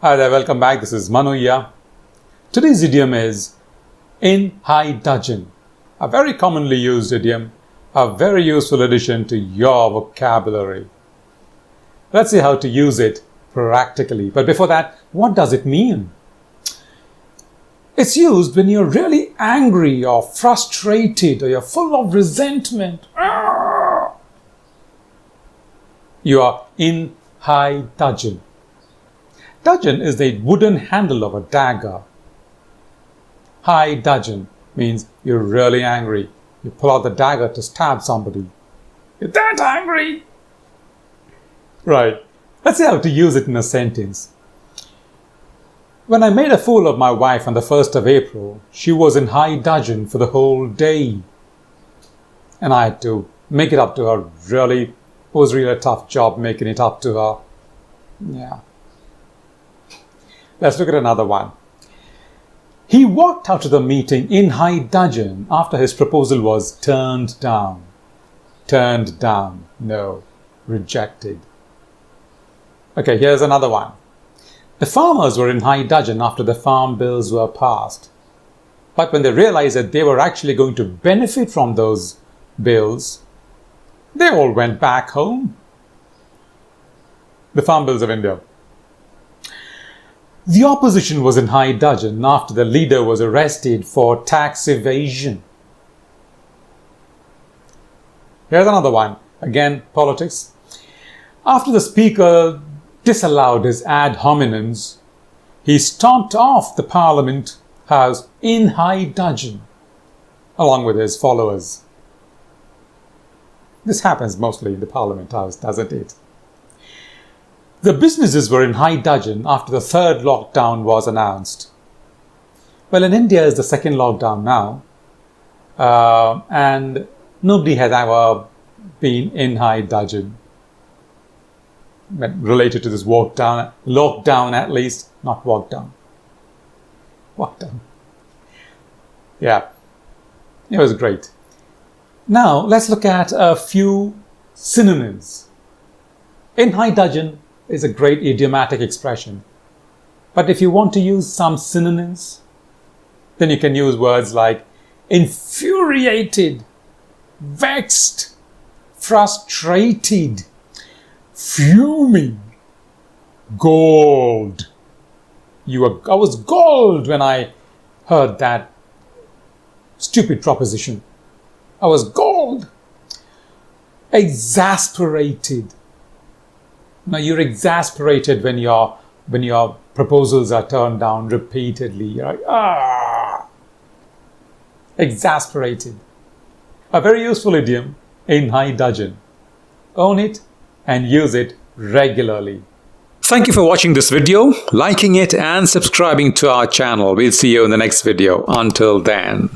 Hi there, welcome back. This is Manu here. Today's idiom is in high dudgeon. A very commonly used idiom, a very useful addition to your vocabulary. Let's see how to use it practically. But before that, what does it mean? It's used when you're really angry or frustrated or you're full of resentment. You are in high dudgeon. Dudgeon is the wooden handle of a dagger. High dudgeon means you're really angry. You pull out the dagger to stab somebody. You're that angry! Right. Let's see how to use it in a sentence. When I made a fool of my wife on the 1st of April, she was in high dudgeon for the whole day. And I had to make it up to her. It was really a tough job making it up to her. Yeah. Let's look at another one. He walked out of the meeting in high dudgeon after his proposal was turned down. Turned down. No. Rejected. Okay, here's another one. The farmers were in high dudgeon after the farm bills were passed. But when they realized that they were actually going to benefit from those bills, they all went back home. The farm bills of India. The opposition was in high dudgeon after the leader was arrested for tax evasion. Here's another one. Again, politics. After the speaker disallowed his ad hominems, he stomped off the Parliament House in high dudgeon, along with his followers. This happens mostly in the Parliament House, doesn't it? The businesses were in high dudgeon after the third lockdown was announced. Well, in India is the second lockdown now, and nobody has ever been in high dudgeon. Related to this lockdown at least, not walk down. Walk down. Yeah, it was great. Now, let's look at a few synonyms. In high dudgeon is a great idiomatic expression. But if you want to use some synonyms, then you can use words like infuriated, vexed, frustrated, fuming, galled. I was galled when I heard that stupid proposition. I was galled. Exasperated. Now you're exasperated when your proposals are turned down repeatedly. You're like, exasperated. A very useful idiom in high dudgeon. Own it and use it regularly. Thank you for watching this video, liking it and subscribing to our channel. We'll see you in the next video. Until then.